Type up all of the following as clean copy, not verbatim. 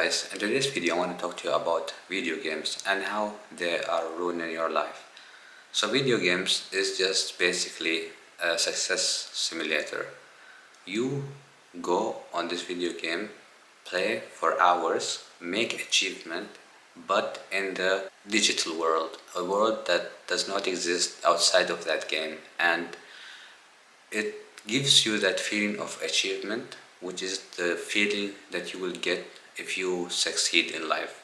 guys, in today's video I want to talk to you about video games and how they are ruining your life. So video games is just basically a success simulator. You go on this video game, play for hours, make achievement, but in the digital world, a world that does not exist outside of that game, and it gives you that feeling of achievement, which is the feeling that you will get if you succeed in life.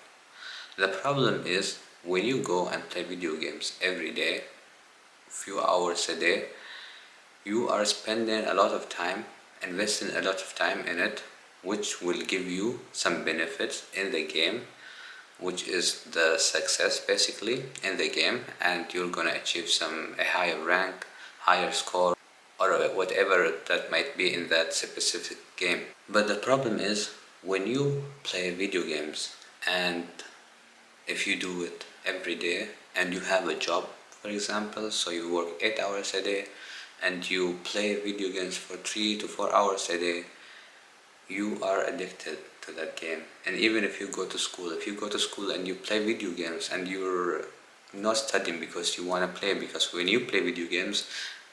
The problem is when you go and play video games every day, few hours a day, you are spending a lot of time, investing a lot of time in it, which will give you some benefits in the game, which is the success basically in the game, and you're gonna achieve a higher rank, higher score, or whatever that might be in that specific game. But the problem is when you play video games, and if you do it every day and you have a job, for example, so you work 8 hours a day and you play video games for 3 to 4 hours a day, you are addicted to that game. And even if you go to school, and you play video games and you're not studying because you want to play, because when you play video games,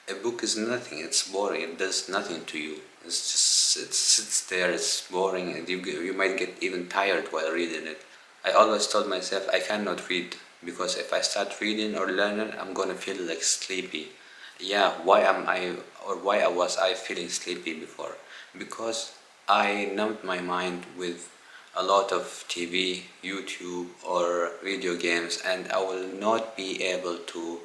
a book is nothing, it's boring, it does nothing to you. It's just, it sits there, it's boring, and you might get even tired while reading it. I always told myself I cannot read, because if I start reading or learning, I'm gonna feel like sleepy. Yeah, why was I feeling sleepy before? Because I numbed my mind with a lot of TV, YouTube, or video games, and I will not be able to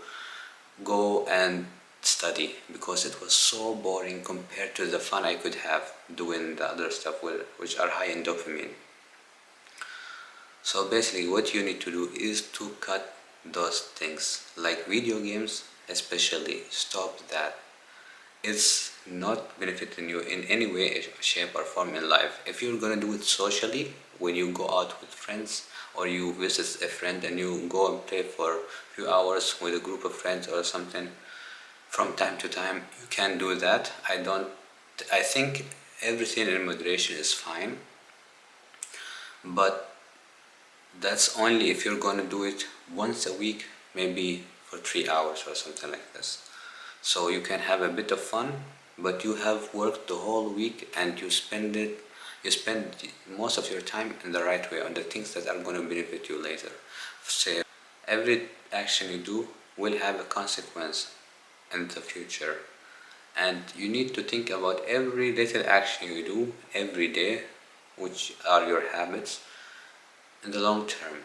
go and study because it was so boring compared to the fun I could have doing the other stuff which are high in dopamine. So basically what you need to do is to cut those things, like video games especially. Stop that. It's not benefiting you in any way, shape or form in life. If you're gonna do it socially, when you go out with friends or you visit a friend and you go and play for a few hours with a group of friends or something, from time to time, you can do that. I think everything in moderation is fine, but that's only if you're gonna do it once a week, maybe for 3 hours or something like this. So you can have a bit of fun, but you have worked the whole week and you spend most of your time in the right way on the things that are gonna benefit you later. Say every action you do will have a consequence in the future, and you need to think about every little action you do every day, which are your habits, in the long term.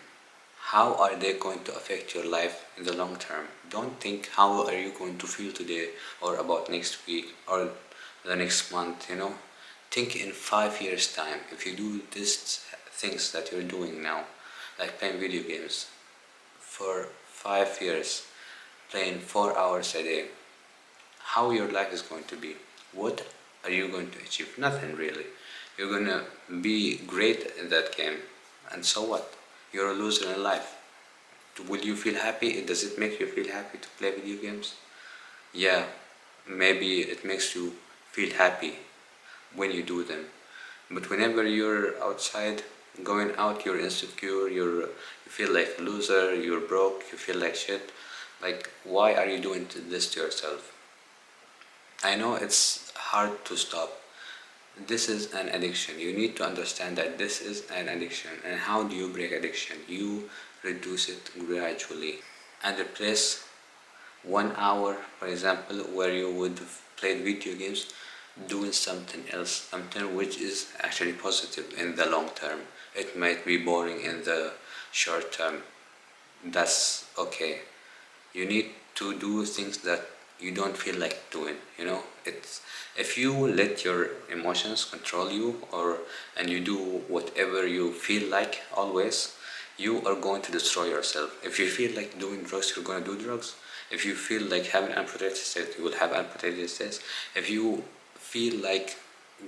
How are they going to affect your life in the long term? Don't think how are you going to feel today or about next week or the next month, think in 5 years time. If you do these things that you're doing now, like playing video games for 5 years, playing 4 hours a day, how your life is going to be. What are you going to achieve? Nothing really. You're gonna be great in that game, and so what? You're a loser in life. Will you feel happy? Does it make you feel happy to play video games? Yeah, maybe it makes you feel happy when you do them. But whenever you're outside, going out, you're insecure, you feel like a loser, you're broke, you feel like shit. Like, why are you doing this to yourself? I know it's hard to stop. This is an addiction. You need to understand that this is an addiction. And how do you break addiction? You reduce it gradually and replace 1 hour, for example, where you would have played video games, doing something else, something which is actually positive in the long term. It might be boring in the short term. That's okay. You need to do things that you don't feel like doing. It's, if you let your emotions control you, and you do whatever you feel like always, you are going to destroy yourself. If you feel like doing drugs, you're going to do drugs. If you feel like having unprotected sex, you will have unprotected sex. If you feel like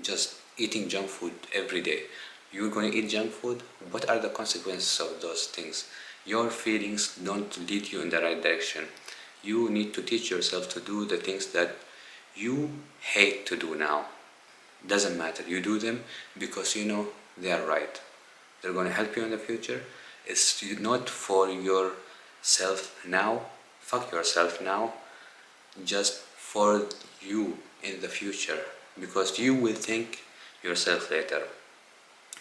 just eating junk food every day, you're going to eat junk food. What are the consequences of those things? Your feelings don't lead you in the right direction. You need to teach yourself to do the things that you hate to do now. Doesn't matter, you do them because you know they are right. they're going to help you in the future. It's not for yourself now. Fuck yourself now. Just for you in the future, because you will think yourself later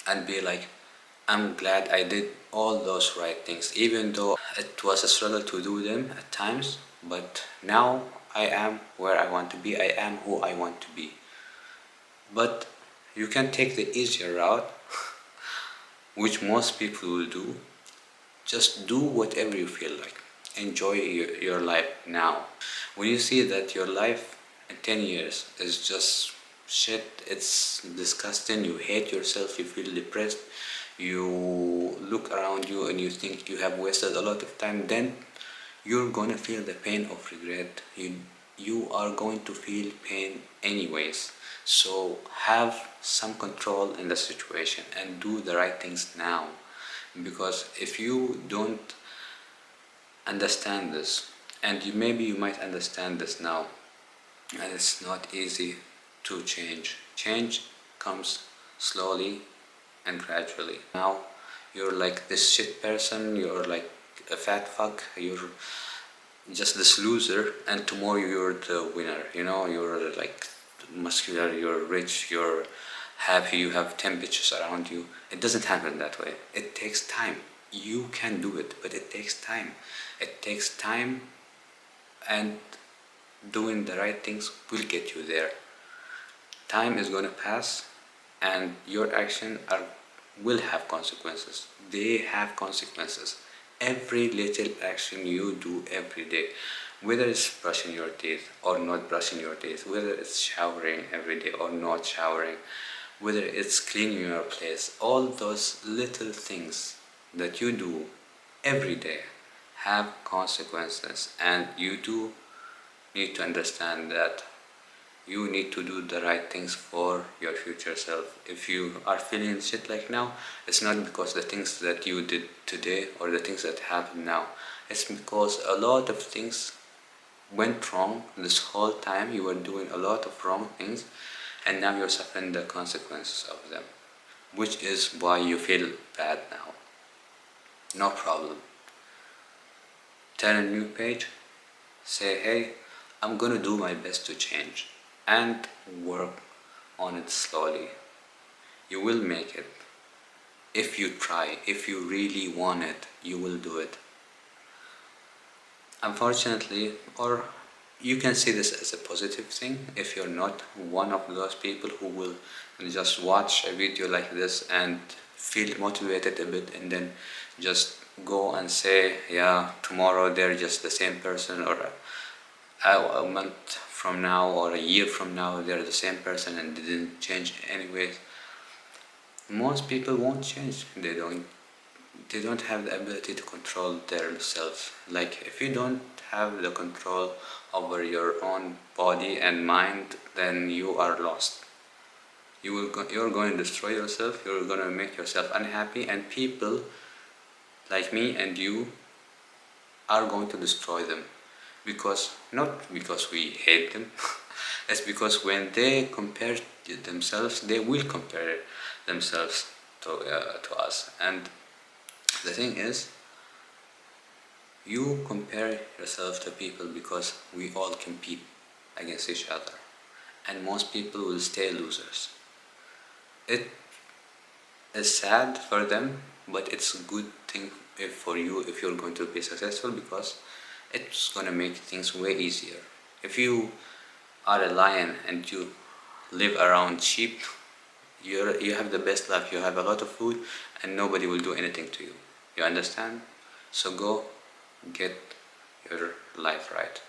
and be like, I'm glad I did all those right things, even though it was a struggle to do them at times, but now I am where I want to be, I am who I want to be. But you can take the easier route, which most people will do. Just do whatever you feel like. Enjoy your life now. When you see that your life in 10 years is just shit, it's disgusting, you hate yourself, you feel depressed, you look around you and you think you have wasted a lot of time, then you're gonna feel the pain of regret. You are going to feel pain anyways. So have some control in the situation and do the right things now. Because if you don't understand this, and maybe you might understand this now, and it's not easy to change. Change comes slowly and gradually. Now you're like this shit person, you're like a fat fuck, you're just this loser, and tomorrow you're the winner. You're like muscular, you're rich, you're happy, you have 10 bitches around you. It doesn't happen that way. It takes time. You can do it, but it takes time. It takes time, and doing the right things will get you there. Time is gonna pass, and your action will have consequences. They have consequences. Every little action you do every day, whether it's brushing your teeth or not brushing your teeth, whether it's showering every day or not showering, whether it's cleaning your place, all those little things that you do every day have consequences, and you do need to understand that you need to do the right things for your future self. If you are feeling shit like now, it's not because the things that you did today or the things that happen now. It's because a lot of things went wrong this whole time. You were doing a lot of wrong things, and now you're suffering the consequences of them, which is why you feel bad now. No problem. Turn a new page. Say, hey, I'm gonna do my best to change, and work on it slowly. You will make it. If you try, if you really want it, you will do it. Unfortunately, or you can see this as a positive thing if you're not one of those people who will just watch a video like this and feel motivated a bit and then just go and say, yeah, tomorrow they're just the same person, or a month from now or a year from now they're the same person and didn't change anyways. Most people won't change. They don't have the ability to control themselves. Like, if you don't have the control over your own body and mind, then you are lost. You're going to destroy yourself, you're going to make yourself unhappy, and people like me and you are going to destroy them. Not because we hate them, it's because when they compare themselves, they will compare themselves to us. And the thing is, you compare yourself to people because we all compete against each other, and most people will stay losers. It is sad for them, but it's a good thing for you if you're going to be successful, because it's gonna make things way easier. If you are a lion and you live around sheep, you have the best life. You have a lot of food and nobody will do anything to you. You understand? So go get your life right.